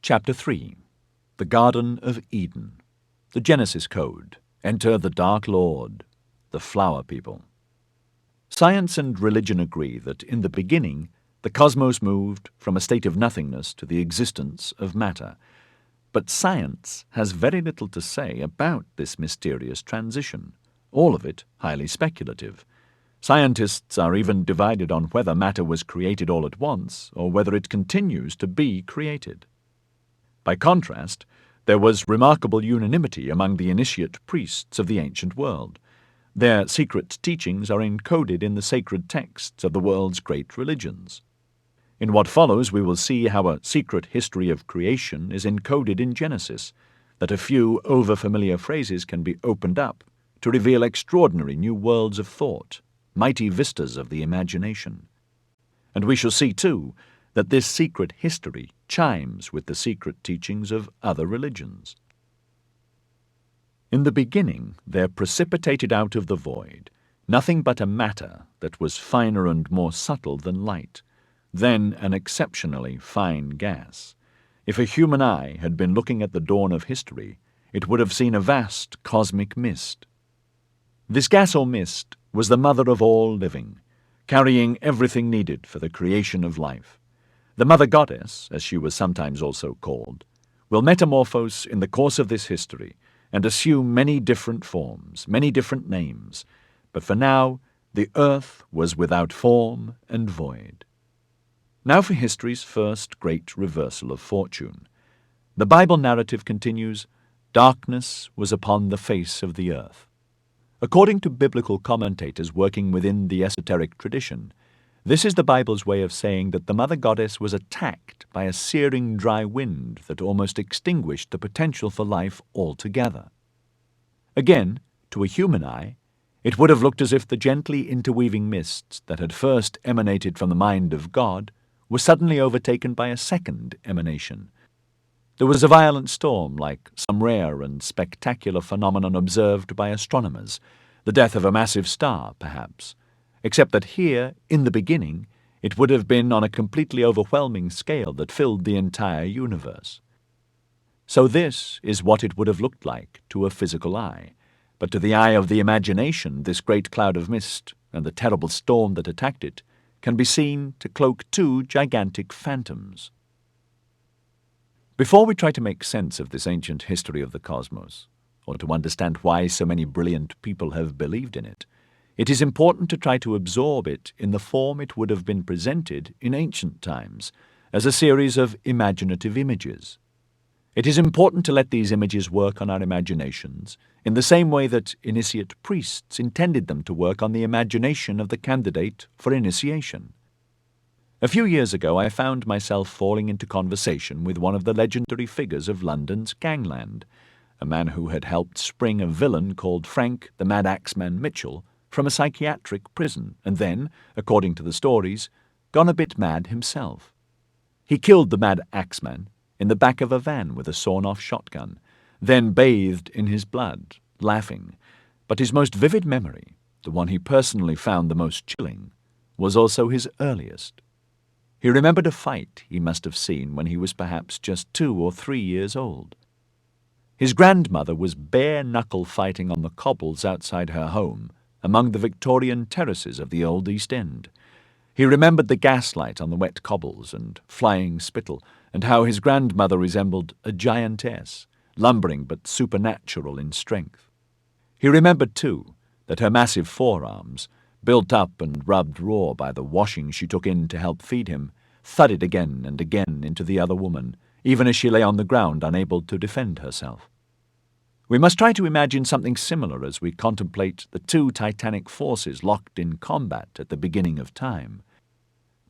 Chapter 3. The Garden of Eden. The Genesis Code. Enter the Dark Lord. The Flower People. Science and religion agree that in the beginning, the cosmos moved from a state of nothingness to the existence of matter. But science has very little to say about this mysterious transition, all of it highly speculative. Scientists are even divided on whether matter was created all at once or whether it continues to be created. By contrast, there was remarkable unanimity among the initiate priests of the ancient world. Their secret teachings are encoded in the sacred texts of the world's great religions. In what follows, we will see how a secret history of creation is encoded in Genesis, that a few over-familiar phrases can be opened up to reveal extraordinary new worlds of thought, mighty vistas of the imagination. And we shall see, too, that this secret history chimes with the secret teachings of other religions. In the beginning there precipitated out of the void nothing but a matter that was finer and more subtle than light, then an exceptionally fine gas. If a human eye had been looking at the dawn of history, it would have seen a vast cosmic mist. This gas or mist was the mother of all living, carrying everything needed for the creation of life. The Mother Goddess, as she was sometimes also called, will metamorphose in the course of this history and assume many different forms, many different names, but for now the earth was without form and void. Now for history's first great reversal of fortune. The Bible narrative continues, "Darkness was upon the face of the earth." According to biblical commentators working within the esoteric tradition, this is the Bible's way of saying that the Mother Goddess was attacked by a searing dry wind that almost extinguished the potential for life altogether. Again, to a human eye, it would have looked as if the gently interweaving mists that had first emanated from the mind of God were suddenly overtaken by a second emanation. There was a violent storm, like some rare and spectacular phenomenon observed by astronomers, the death of a massive star, perhaps, except that here, in the beginning, it would have been on a completely overwhelming scale that filled the entire universe. So this is what it would have looked like to a physical eye, but to the eye of the imagination, this great cloud of mist and the terrible storm that attacked it can be seen to cloak two gigantic phantoms. Before we try to make sense of this ancient history of the cosmos, or to understand why so many brilliant people have believed in it, it is important to try to absorb it in the form it would have been presented in ancient times, as a series of imaginative images. It is important to let these images work on our imaginations in the same way that initiate priests intended them to work on the imagination of the candidate for initiation. A few years ago I found myself falling into conversation with one of the legendary figures of London's gangland, a man who had helped spring a villain called Frank the Mad Axeman Mitchell from a psychiatric prison, and then, according to the stories, gone a bit mad himself. He killed the Mad Axeman in the back of a van with a sawn-off shotgun, then bathed in his blood, laughing. But his most vivid memory, the one he personally found the most chilling, was also his earliest. He remembered a fight he must have seen when he was perhaps just 2 or 3 years old. His grandmother was bare-knuckle fighting on the cobbles outside her home, among the Victorian terraces of the old East End. He remembered the gaslight on the wet cobbles and flying spittle, and how his grandmother resembled a giantess, lumbering but supernatural in strength. He remembered, too, that her massive forearms, built up and rubbed raw by the washing she took in to help feed him, thudded again and again into the other woman, even as she lay on the ground unable to defend herself. We must try to imagine something similar as we contemplate the two titanic forces locked in combat at the beginning of time.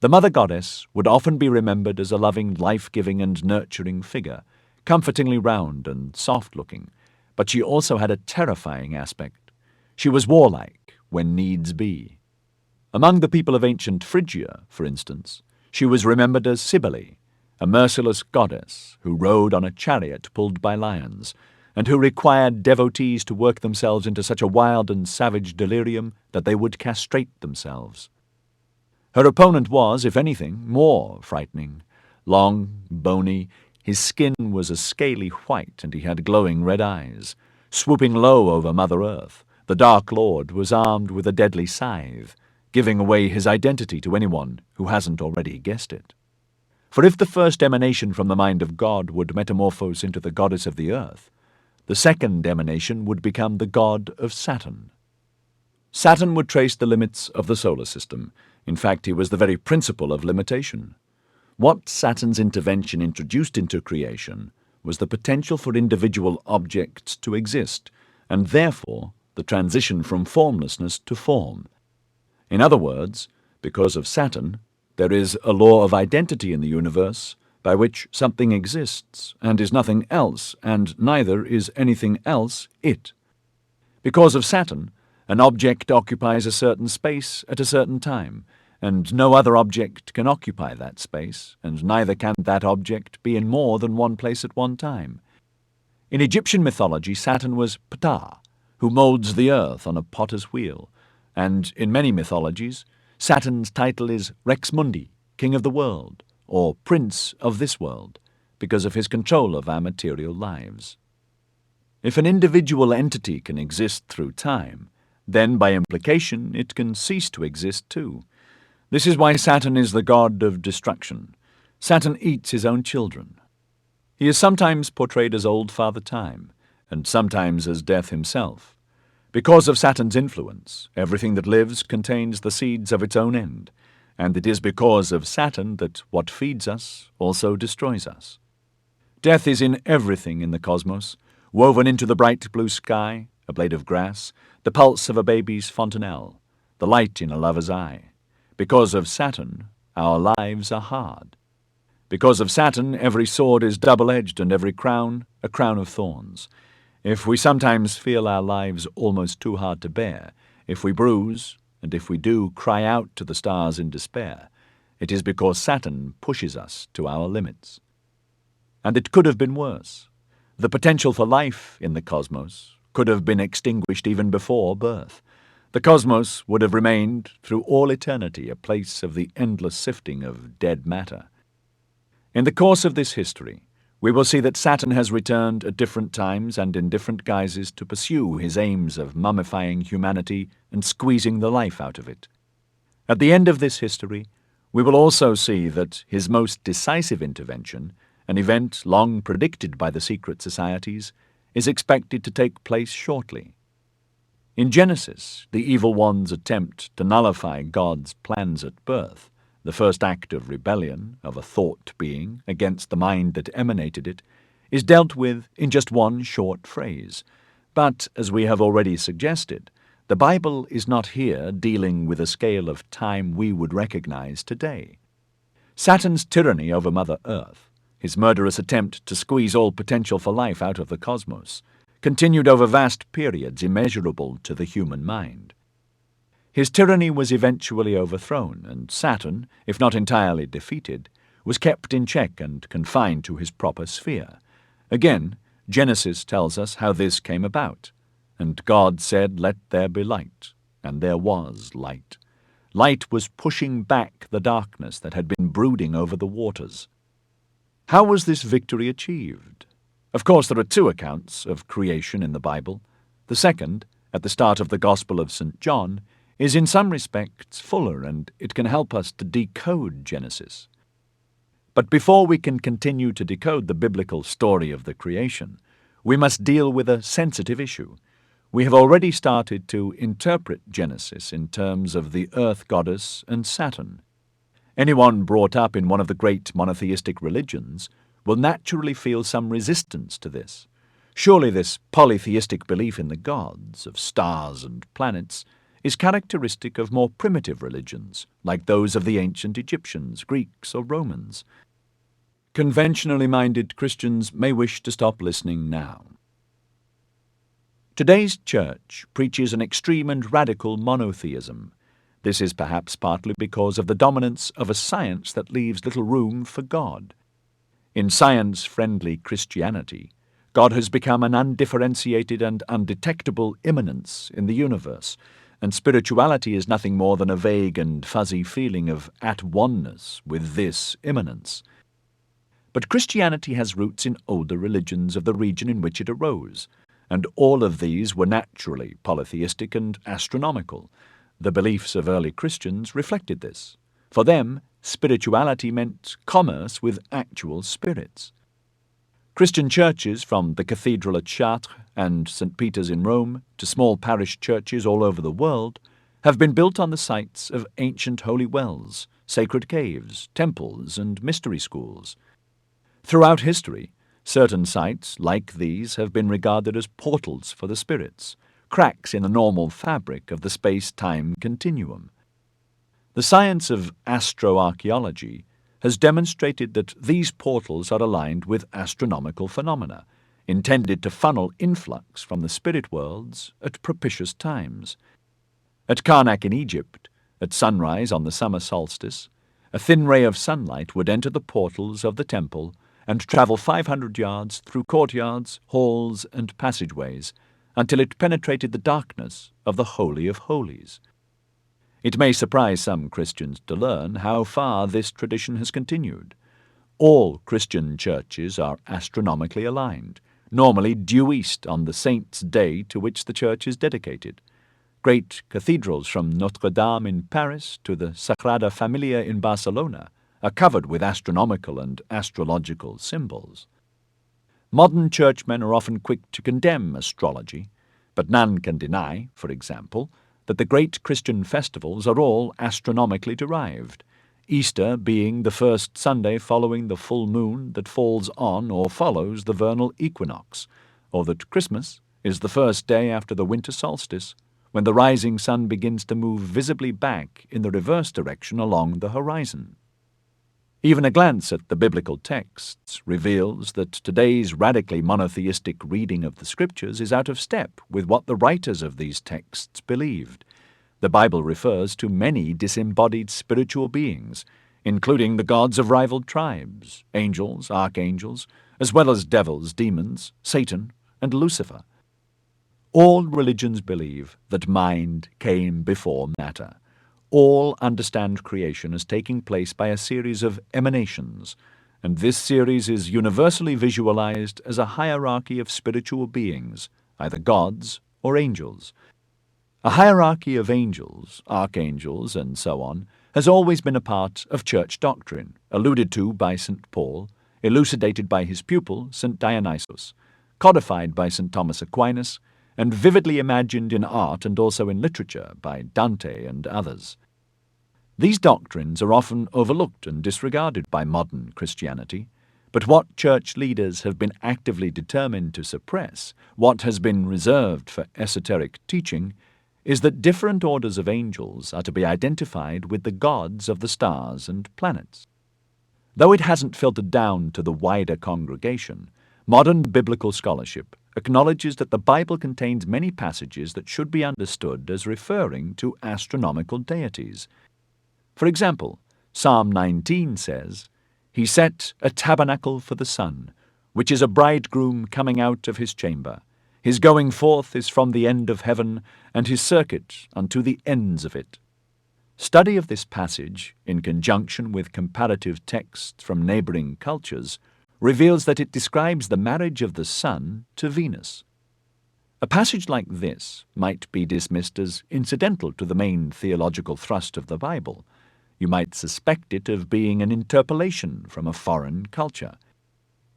The Mother Goddess would often be remembered as a loving, life-giving and nurturing figure, comfortingly round and soft-looking, but she also had a terrifying aspect. She was warlike, when needs be. Among the people of ancient Phrygia, for instance, she was remembered as Cybele, a merciless goddess who rode on a chariot pulled by lions, and who required devotees to work themselves into such a wild and savage delirium that they would castrate themselves. Her opponent was, if anything, more frightening. Long, bony, His skin was a scaly white, and he had glowing red eyes. Swooping low over Mother Earth, the Dark Lord was armed with a deadly scythe, giving away his identity to anyone who hasn't already guessed it. For if the first emanation from the mind of God would metamorphose into the goddess of the earth, the second emanation would become the god of Saturn. Saturn would trace the limits of the solar system. In fact, he was the very principle of limitation. What Saturn's intervention introduced into creation was the potential for individual objects to exist, and therefore the transition from formlessness to form. In other words, because of Saturn, there is a law of identity in the universe by which something exists and is nothing else, and neither is anything else it. Because of Saturn, an object occupies a certain space at a certain time, and no other object can occupy that space, and neither can that object be in more than one place at one time. In Egyptian mythology, Saturn was Ptah, who molds the earth on a potter's wheel, and in many mythologies, Saturn's title is Rex Mundi, King of the World, or Prince of this world, because of his control of our material lives. If an individual entity can exist through time, then by implication it can cease to exist too. This is why Saturn is the god of destruction. Saturn eats his own children. He is sometimes portrayed as Old Father Time, and sometimes as Death himself. Because of Saturn's influence, everything that lives contains the seeds of its own end, and it is because of Saturn that what feeds us also destroys us. Death is in everything in the cosmos, woven into the bright blue sky, a blade of grass, the pulse of a baby's fontanelle, the light in a lover's eye. Because of Saturn, our lives are hard. Because of Saturn, every sword is double-edged and every crown a crown of thorns. If we sometimes feel our lives almost too hard to bear, if we bruise, and if we do cry out to the stars in despair, it is because Saturn pushes us to our limits. And it could have been worse. The potential for life in the cosmos could have been extinguished even before birth. The cosmos would have remained through all eternity a place of the endless sifting of dead matter. In the course of this history, we will see that Saturn has returned at different times and in different guises to pursue his aims of mummifying humanity and squeezing the life out of it. At the end of this history, we will also see that his most decisive intervention, an event long predicted by the secret societies, is expected to take place shortly. In Genesis, the evil one's attempt to nullify God's plans at birth, the first act of rebellion of a thought being against the mind that emanated it, is dealt with in just one short phrase. But, as we have already suggested, the Bible is not here dealing with a scale of time we would recognize today. Saturn's tyranny over Mother Earth, his murderous attempt to squeeze all potential for life out of the cosmos, continued over vast periods immeasurable to the human mind. His tyranny was eventually overthrown, and Saturn, if not entirely defeated, was kept in check and confined to his proper sphere. Again, Genesis tells us how this came about. And God said, "Let there be light," and there was light. Light was pushing back the darkness that had been brooding over the waters. How was this victory achieved? Of course, there are two accounts of creation in the Bible. The second, at the start of the Gospel of St. John, is in some respects fuller, and it can help us to decode Genesis. But before we can continue to decode the biblical story of the creation, we must deal with a sensitive issue. We have already started to interpret Genesis in terms of the earth goddess and Saturn. Anyone brought up in one of the great monotheistic religions will naturally feel some resistance to this. Surely this polytheistic belief in the gods, of stars and planets, is characteristic of more primitive religions, like those of the ancient Egyptians, Greeks, or Romans. Conventionally minded Christians may wish to stop listening now. Today's church preaches an extreme and radical monotheism. This is perhaps partly because of the dominance of a science that leaves little room for God. In science-friendly Christianity, God has become an undifferentiated and undetectable immanence in the universe, and spirituality is nothing more than a vague and fuzzy feeling of at-oneness with this immanence. But Christianity has roots in older religions of the region in which it arose, and all of these were naturally polytheistic and astronomical. The beliefs of early Christians reflected this. For them, spirituality meant commerce with actual spirits. Christian churches, from the cathedral at Chartres and St. Peter's in Rome to small parish churches all over the world, have been built on the sites of ancient holy wells, sacred caves, temples, and mystery schools. Throughout history, certain sites like these have been regarded as portals for the spirits, cracks in the normal fabric of the space-time continuum. The science of astroarchaeology has demonstrated that these portals are aligned with astronomical phenomena, intended to funnel influx from the spirit worlds at propitious times. At Karnak in Egypt, at sunrise on the summer solstice, a thin ray of sunlight would enter the portals of the temple and travel 500 yards through courtyards, halls, and passageways until it penetrated the darkness of the Holy of Holies. It may surprise some Christians to learn how far this tradition has continued. All Christian churches are astronomically aligned, normally due east on the saint's day to which the church is dedicated. Great cathedrals from Notre Dame in Paris to the Sagrada Familia in Barcelona are covered with astronomical and astrological symbols. Modern churchmen are often quick to condemn astrology, but none can deny, for example, that the great Christian festivals are all astronomically derived, Easter being the first Sunday following the full moon that falls on or follows the vernal equinox, or that Christmas is the first day after the winter solstice, when the rising sun begins to move visibly back in the reverse direction along the horizon. Even a glance at the biblical texts reveals that today's radically monotheistic reading of the Scriptures is out of step with what the writers of these texts believed. The Bible refers to many disembodied spiritual beings, including the gods of rival tribes, angels, archangels, as well as devils, demons, Satan, and Lucifer. All religions believe that mind came before matter. All understand creation as taking place by a series of emanations, and this series is universally visualized as a hierarchy of spiritual beings, either gods or angels. A hierarchy of angels, archangels, and so on, has always been a part of church doctrine, alluded to by St. Paul, elucidated by his pupil, St. Dionysius, codified by St. Thomas Aquinas, and vividly imagined in art and also in literature by Dante and others. These doctrines are often overlooked and disregarded by modern Christianity, but what church leaders have been actively determined to suppress, what has been reserved for esoteric teaching, is that different orders of angels are to be identified with the gods of the stars and planets. Though it hasn't filtered down to the wider congregation, modern biblical scholarship acknowledges that the Bible contains many passages that should be understood as referring to astronomical deities. For example, Psalm 19 says, "He set a tabernacle for the sun, which is a bridegroom coming out of his chamber. His going forth is from the end of heaven, and his circuit unto the ends of it." Study of this passage, in conjunction with comparative texts from neighboring cultures, reveals that it describes the marriage of the sun to Venus. A passage like this might be dismissed as incidental to the main theological thrust of the Bible. You might suspect it of being an interpolation from a foreign culture.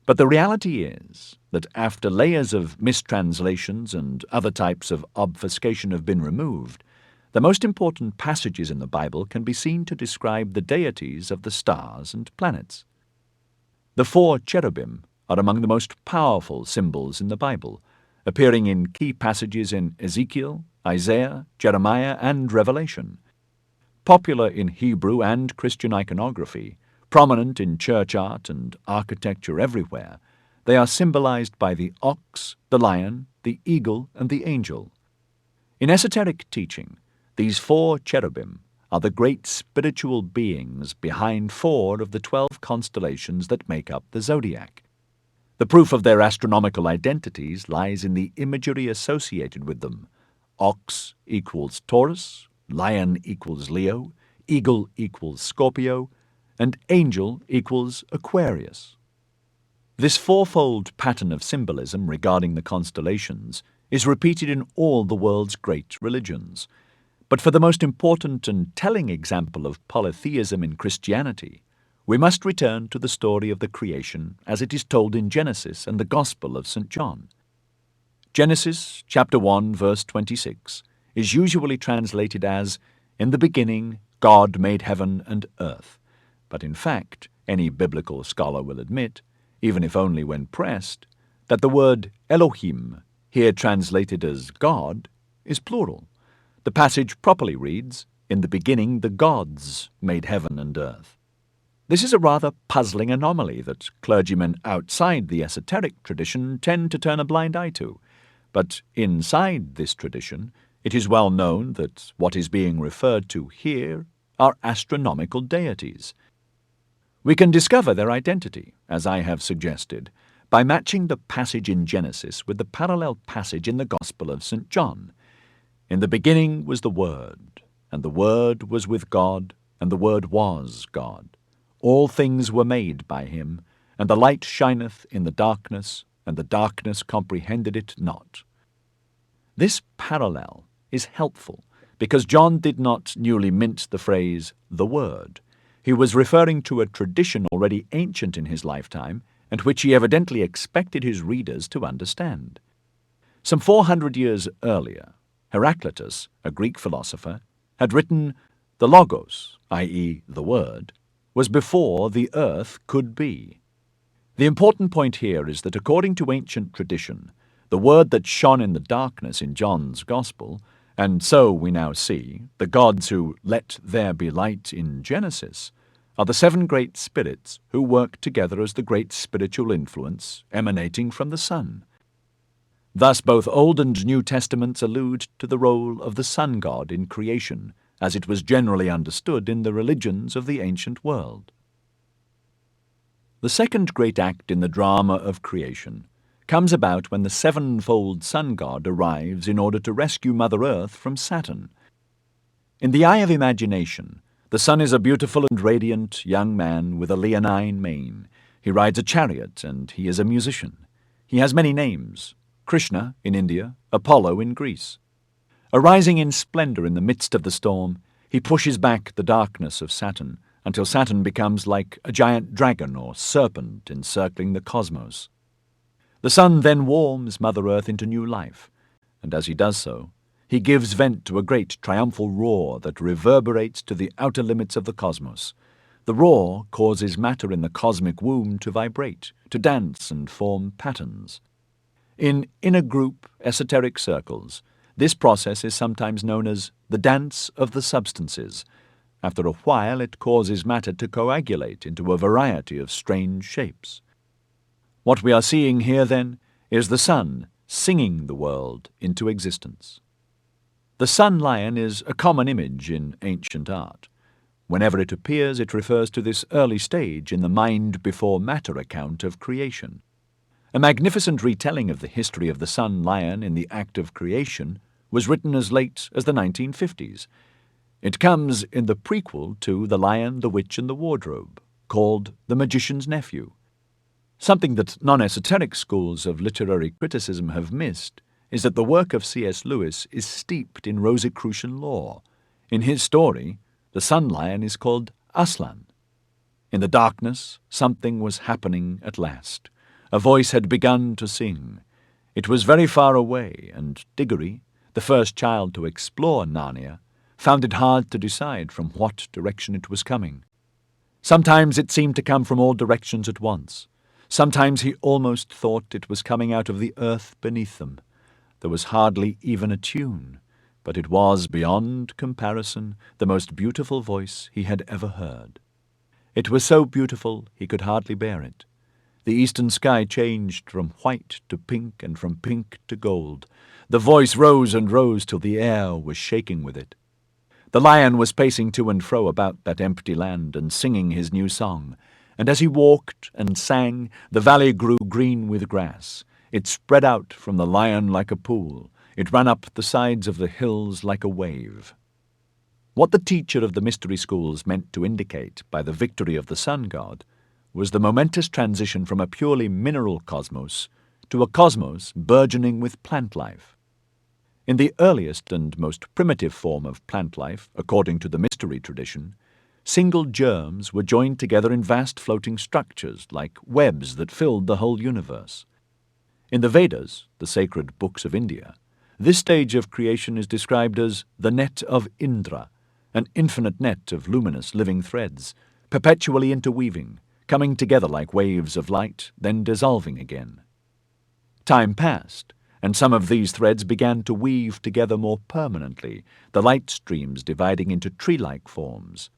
But the reality is that after layers of mistranslations and other types of obfuscation have been removed, the most important passages in the Bible can be seen to describe the deities of the stars and planets. The 4 cherubim are among the most powerful symbols in the Bible, appearing in key passages in Ezekiel, Isaiah, Jeremiah, and Revelation. Popular in Hebrew and Christian iconography, prominent in church art and architecture everywhere, they are symbolized by the ox, the lion, the eagle, and the angel. In esoteric teaching, these 4 cherubim are the great spiritual beings behind 4 of the 12 constellations that make up the zodiac. The proof of their astronomical identities lies in the imagery associated with them. Ox equals Taurus, lion equals Leo, eagle equals Scorpio, and angel equals Aquarius. This fourfold pattern of symbolism regarding the constellations is repeated in all the world's great religions. But for the most important and telling example of polytheism in Christianity, we must return to the story of the creation as it is told in Genesis and the Gospel of St. John. Genesis chapter 1 verse 26 is usually translated as, "In the beginning God made heaven and earth," but in fact any biblical scholar will admit, even if only when pressed, that the word Elohim, here translated as God, is plural. The passage properly reads, "In the beginning the gods made heaven and earth." This is a rather puzzling anomaly that clergymen outside the esoteric tradition tend to turn a blind eye to, but inside this tradition it is well known that what is being referred to here are astronomical deities. We can discover their identity, as I have suggested, by matching the passage in Genesis with the parallel passage in the Gospel of St. John. "In the beginning was the Word, and the Word was with God, and the Word was God. All things were made by him, and the light shineth in the darkness, and the darkness comprehended it not." This parallel is helpful because John did not newly mint the phrase, "the Word." He was referring to a tradition already ancient in his lifetime and which he evidently expected his readers to understand. Some 400 years earlier, Heraclitus, a Greek philosopher, had written, "The Logos, i.e. the Word, was before the earth could be." The important point here is that according to ancient tradition, the Word that shone in the darkness in John's Gospel, and so we now see, the gods who let there be light in Genesis, are the seven great spirits who work together as the great spiritual influence emanating from the sun. Thus both Old and New Testaments allude to the role of the sun god in creation, as it was generally understood in the religions of the ancient world. The second great act in the drama of creation comes about when the sevenfold sun god arrives in order to rescue Mother Earth from Saturn. In the eye of imagination, the sun is a beautiful and radiant young man with a leonine mane. He rides a chariot and he is a musician. He has many names: Krishna in India, Apollo in Greece. Arising in splendor in the midst of the storm, he pushes back the darkness of Saturn until Saturn becomes like a giant dragon or serpent encircling the cosmos. The sun then warms Mother Earth into new life, and as he does so, he gives vent to a great triumphal roar that reverberates to the outer limits of the cosmos. The roar causes matter in the cosmic womb to vibrate, to dance and form patterns. In inner group esoteric circles, this process is sometimes known as the dance of the substances. After a while, it causes matter to coagulate into a variety of strange shapes. What we are seeing here, then, is the sun singing the world into existence. The sun lion is a common image in ancient art. Whenever it appears, it refers to this early stage in the mind before matter account of creation. A magnificent retelling of the history of the sun lion in the act of creation was written as late as the 1950s. It comes in the prequel to The Lion, the Witch, and the Wardrobe, called The Magician's Nephew. Something that non-esoteric schools of literary criticism have missed is that the work of C.S. Lewis is steeped in Rosicrucian lore. In his story, the sun lion is called Aslan. In the darkness, something was happening at last. A voice had begun to sing. It was very far away, and Diggory, the first child to explore Narnia, found it hard to decide from what direction it was coming. Sometimes it seemed to come from all directions at once. Sometimes he almost thought it was coming out of the earth beneath them. There was hardly even a tune, but it was, beyond comparison, the most beautiful voice he had ever heard. It was so beautiful he could hardly bear it. The eastern sky changed from white to pink and from pink to gold. The voice rose and rose till the air was shaking with it. The lion was pacing to and fro about that empty land and singing his new song, and as he walked and sang, the valley grew green with grass. It spread out from the lion like a pool. It ran up the sides of the hills like a wave. What the teacher of the mystery schools meant to indicate by the victory of the sun god was the momentous transition from a purely mineral cosmos to a cosmos burgeoning with plant life. In the earliest and most primitive form of plant life, according to the mystery tradition, single germs were joined together in vast floating structures like webs that filled the whole universe. In the Vedas, the sacred books of India, this stage of creation is described as the net of Indra, an infinite net of luminous living threads, perpetually interweaving, coming together like waves of light, then dissolving again. Time passed, and some of these threads began to weave together more permanently, the light streams dividing into tree-like forms.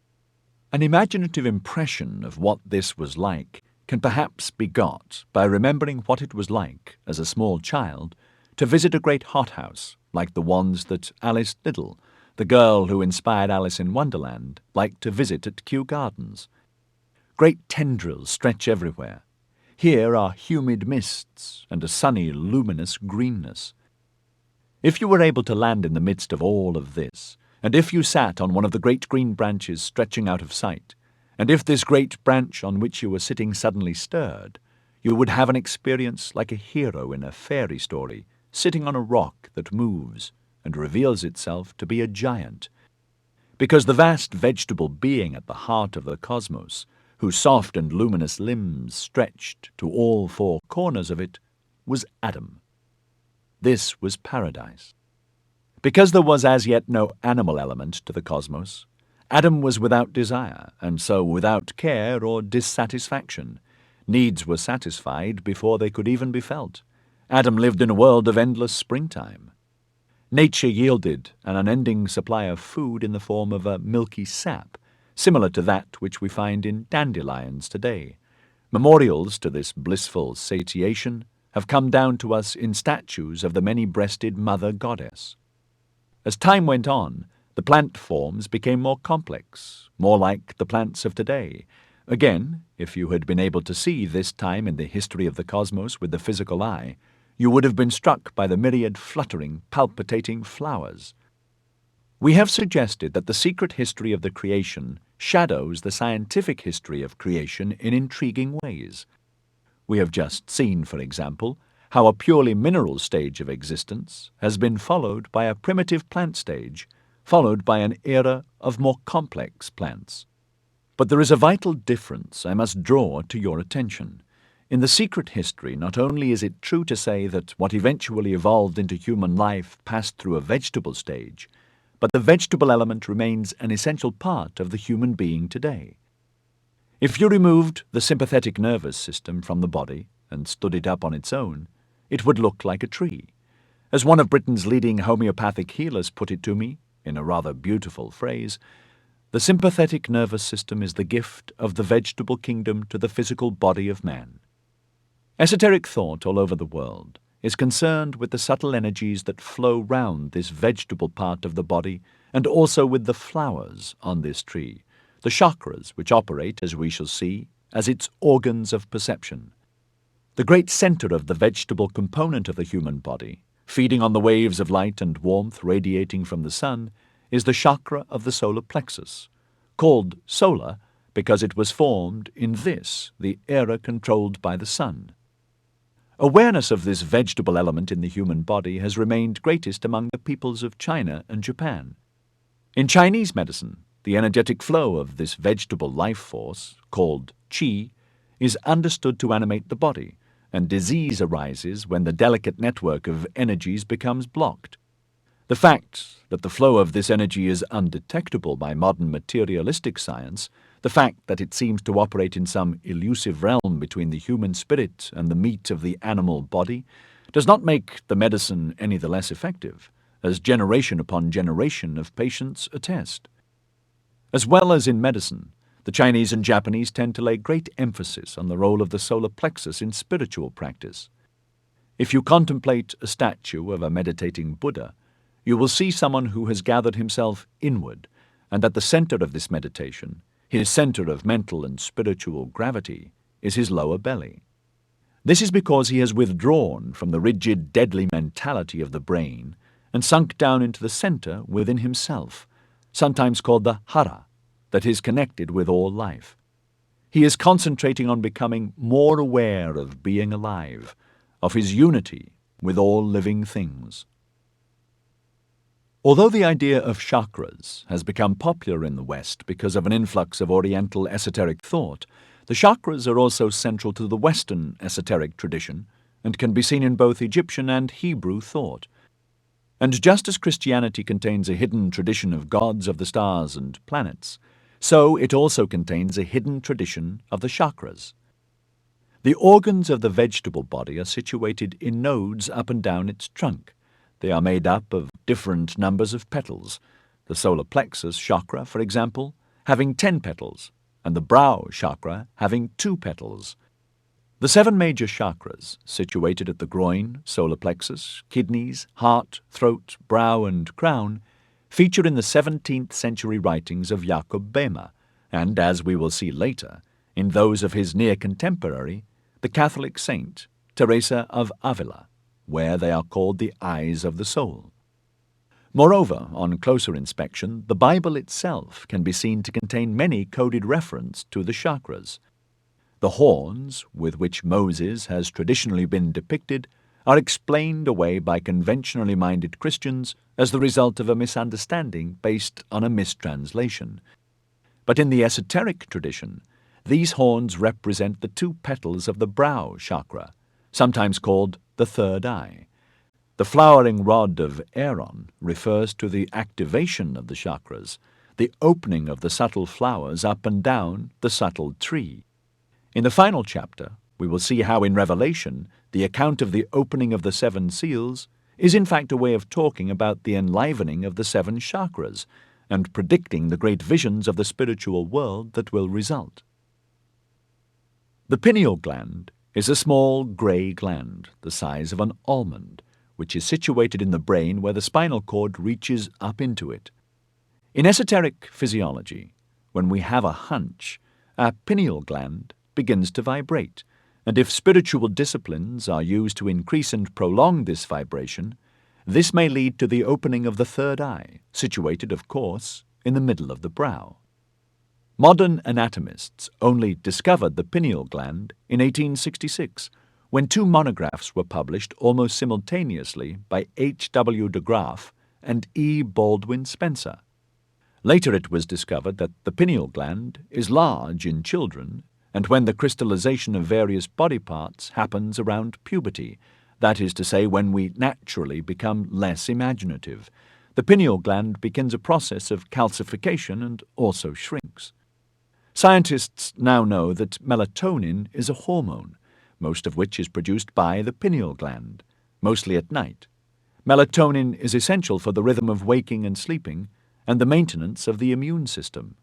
An imaginative impression of what this was like can perhaps be got by remembering what it was like, as a small child, to visit a great hothouse like the ones that Alice Liddell, the girl who inspired Alice in Wonderland, liked to visit at Kew Gardens. Great tendrils stretch everywhere. Here are humid mists and a sunny, luminous greenness. If you were able to land in the midst of all of this, and if you sat on one of the great green branches stretching out of sight, and if this great branch on which you were sitting suddenly stirred, you would have an experience like a hero in a fairy story, sitting on a rock that moves and reveals itself to be a giant. Because the vast vegetable being at the heart of the cosmos, whose soft and luminous limbs stretched to all four corners of it, was Adam. This was paradise. Because there was as yet no animal element to the cosmos, Adam was without desire, and so without care or dissatisfaction. Needs were satisfied before they could even be felt. Adam lived in a world of endless springtime. Nature yielded an unending supply of food in the form of a milky sap, similar to that which we find in dandelions today. Memorials to this blissful satiation have come down to us in statues of the many-breasted mother goddess. As time went on, the plant forms became more complex, more like the plants of today. Again, if you had been able to see this time in the history of the cosmos with the physical eye, you would have been struck by the myriad fluttering, palpitating flowers. We have suggested that the secret history of the creation shadows the scientific history of creation in intriguing ways. We have just seen, for example, how a purely mineral stage of existence has been followed by a primitive plant stage, followed by an era of more complex plants. But there is a vital difference I must draw to your attention. In the secret history, not only is it true to say that what eventually evolved into human life passed through a vegetable stage, but the vegetable element remains an essential part of the human being today. If you removed the sympathetic nervous system from the body and stood it up on its own, it would look like a tree. As one of Britain's leading homeopathic healers put it to me, in a rather beautiful phrase, the sympathetic nervous system is the gift of the vegetable kingdom to the physical body of man. Esoteric thought all over the world is concerned with the subtle energies that flow round this vegetable part of the body and also with the flowers on this tree, the chakras which operate, as we shall see, as its organs of perception. The great center of the vegetable component of the human body, feeding on the waves of light and warmth radiating from the sun, is the chakra of the solar plexus, called solar because it was formed in this, the era controlled by the sun. Awareness of this vegetable element in the human body has remained greatest among the peoples of China and Japan. In Chinese medicine, the energetic flow of this vegetable life force, called qi, is understood to animate the body, and disease arises when the delicate network of energies becomes blocked. The fact that the flow of this energy is undetectable by modern materialistic science, the fact that it seems to operate in some elusive realm between the human spirit and the meat of the animal body, does not make the medicine any the less effective, as generation upon generation of patients attest. As well as in medicine, the Chinese and Japanese tend to lay great emphasis on the role of the solar plexus in spiritual practice. If you contemplate a statue of a meditating Buddha, you will see someone who has gathered himself inward, and at the center of this meditation, his center of mental and spiritual gravity, is his lower belly. This is because he has withdrawn from the rigid, deadly mentality of the brain and sunk down into the center within himself, sometimes called the hara, that is connected with all life. He is concentrating on becoming more aware of being alive, of his unity with all living things. Although the idea of chakras has become popular in the West because of an influx of Oriental esoteric thought, the chakras are also central to the Western esoteric tradition and can be seen in both Egyptian and Hebrew thought. And just as Christianity contains a hidden tradition of gods of the stars and planets, so it also contains a hidden tradition of the chakras. The organs of the vegetable body are situated in nodes up and down its trunk. They are made up of different numbers of petals, the solar plexus chakra, for example, having 10 petals, and the brow chakra having 2 petals. The 7 major chakras, situated at the groin, solar plexus, kidneys, heart, throat, brow, and crown, feature in the 17th century writings of Jacob Boehme, and, as we will see later, in those of his near contemporary, the Catholic saint Teresa of Avila, where they are called the eyes of the soul. Moreover, on closer inspection, the Bible itself can be seen to contain many coded references to the chakras. The horns, with which Moses has traditionally been depicted, are explained away by conventionally minded Christians as the result of a misunderstanding based on a mistranslation. But in the esoteric tradition, these horns represent the 2 petals of the brow chakra, sometimes called the third eye. The flowering rod of Aaron refers to the activation of the chakras, the opening of the subtle flowers up and down the subtle tree. In the final chapter, we will see how in Revelation the account of the opening of the 7 seals is in fact a way of talking about the enlivening of the 7 chakras and predicting the great visions of the spiritual world that will result. The pineal gland is a small grey gland the size of an almond, which is situated in the brain where the spinal cord reaches up into it. In esoteric physiology, when we have a hunch, our pineal gland begins to vibrate, and if spiritual disciplines are used to increase and prolong this vibration, this may lead to the opening of the third eye, situated, of course, in the middle of the brow. Modern anatomists only discovered the pineal gland in 1866, when 2 monographs were published almost simultaneously by H. W. de Graaf and E. Baldwin Spencer. Later it was discovered that the pineal gland is large in children, and when the crystallization of various body parts happens around puberty, that is to say, when we naturally become less imaginative, the pineal gland begins a process of calcification and also shrinks. Scientists now know that melatonin is a hormone, most of which is produced by the pineal gland, mostly at night. Melatonin is essential for the rhythm of waking and sleeping and the maintenance of the immune system.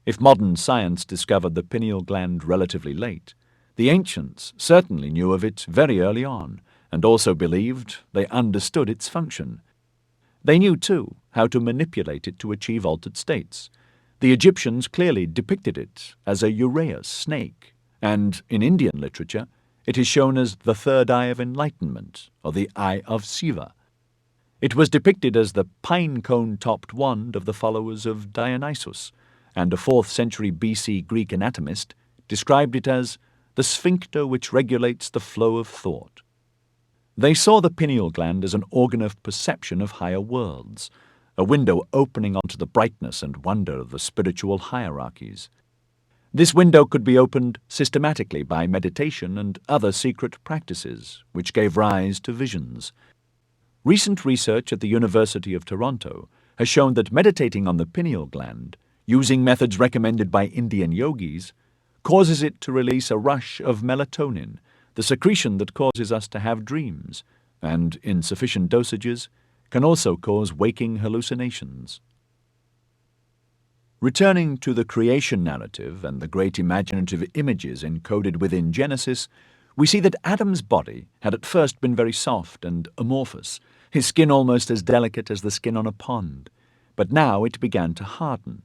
If modern science discovered the pineal gland relatively late, the ancients certainly knew of it very early on and also believed they understood its function. They knew, too, how to manipulate it to achieve altered states. The Egyptians clearly depicted it as a uraeus snake, and in Indian literature it is shown as the third eye of enlightenment, or the eye of Siva. It was depicted as the pine-cone-topped wand of the followers of Dionysus, and a 4th century BC Greek anatomist described it as the sphincter which regulates the flow of thought. They saw the pineal gland as an organ of perception of higher worlds, a window opening onto the brightness and wonder of the spiritual hierarchies. This window could be opened systematically by meditation and other secret practices, which gave rise to visions. Recent research at the University of Toronto has shown that meditating on the pineal gland, using methods recommended by Indian yogis, causes it to release a rush of melatonin, the secretion that causes us to have dreams, and, in sufficient dosages, can also cause waking hallucinations. Returning to the creation narrative and the great imaginative images encoded within Genesis, we see that Adam's body had at first been very soft and amorphous, his skin almost as delicate as the skin on a pond, but now it began to harden.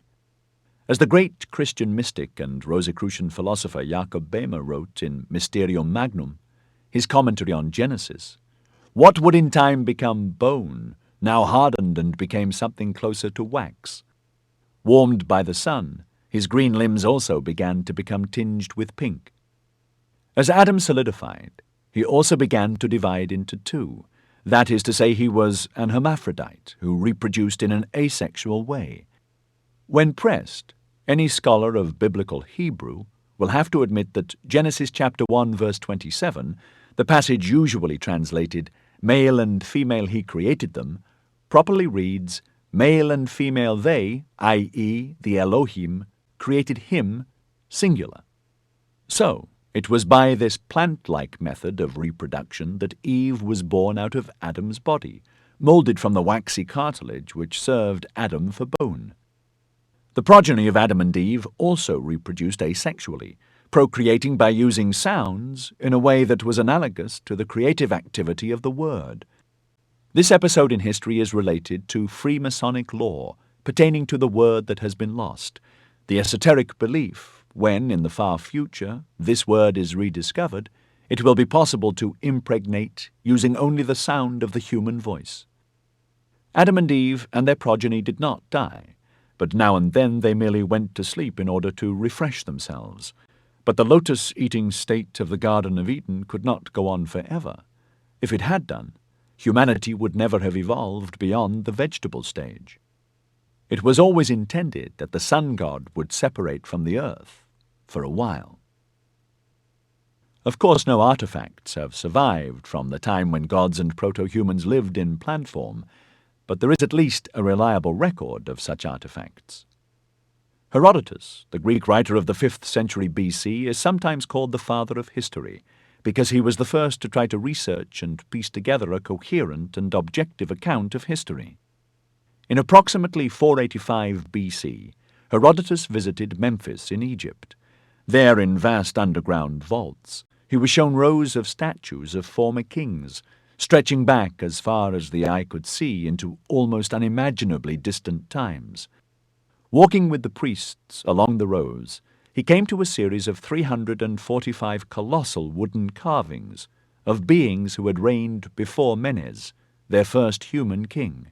As the great Christian mystic and Rosicrucian philosopher Jacob Boehme wrote in Mysterium Magnum, his commentary on Genesis, what would in time become bone, now hardened and became something closer to wax. Warmed by the sun, His green limbs also began to become tinged with pink. As Adam solidified, he also began to divide into two. That is to say, he was an hermaphrodite who reproduced in an asexual way. When pressed, any scholar of biblical Hebrew will have to admit that Genesis chapter 1 verse 27, the passage usually translated, "Male and female he created them," properly reads, "Male and female they," i.e. the Elohim, created him, singular. So, it was by this plant-like method of reproduction that Eve was born out of Adam's body, molded from the waxy cartilage which served Adam for bone. The progeny of Adam and Eve also reproduced asexually, procreating by using sounds in a way that was analogous to the creative activity of the Word. This episode in history is related to Freemasonic law pertaining to the word that has been lost, the esoteric belief when, in the far future, this word is rediscovered, it will be possible to impregnate using only the sound of the human voice. Adam and Eve and their progeny did not die, but now and then they merely went to sleep in order to refresh themselves. But the lotus-eating state of the Garden of Eden could not go on forever. If it had done, humanity would never have evolved beyond the vegetable stage. It was always intended that the sun god would separate from the earth for a while. Of course, no artifacts have survived from the time when gods and proto-humans lived in plant form, but there is at least a reliable record of such artifacts. Herodotus, the Greek writer of the 5th century BC, is sometimes called the father of history, because he was the first to try to research and piece together a coherent and objective account of history. In approximately 485 BC, Herodotus visited Memphis in Egypt. There, in vast underground vaults, he was shown rows of statues of former kings, stretching back as far as the eye could see into almost unimaginably distant times. Walking with the priests along the rows, he came to a series of 345 colossal wooden carvings of beings who had reigned before Menes, their first human king.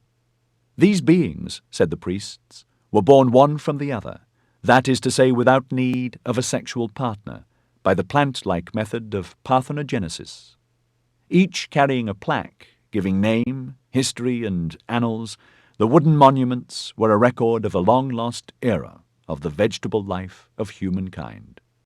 These beings, said the priests, were born one from the other, that is to say, without need of a sexual partner, by the plant-like method of parthenogenesis. Each carrying a plaque giving name, history, and annals, the wooden monuments were a record of a long-lost era of the vegetable life of humankind.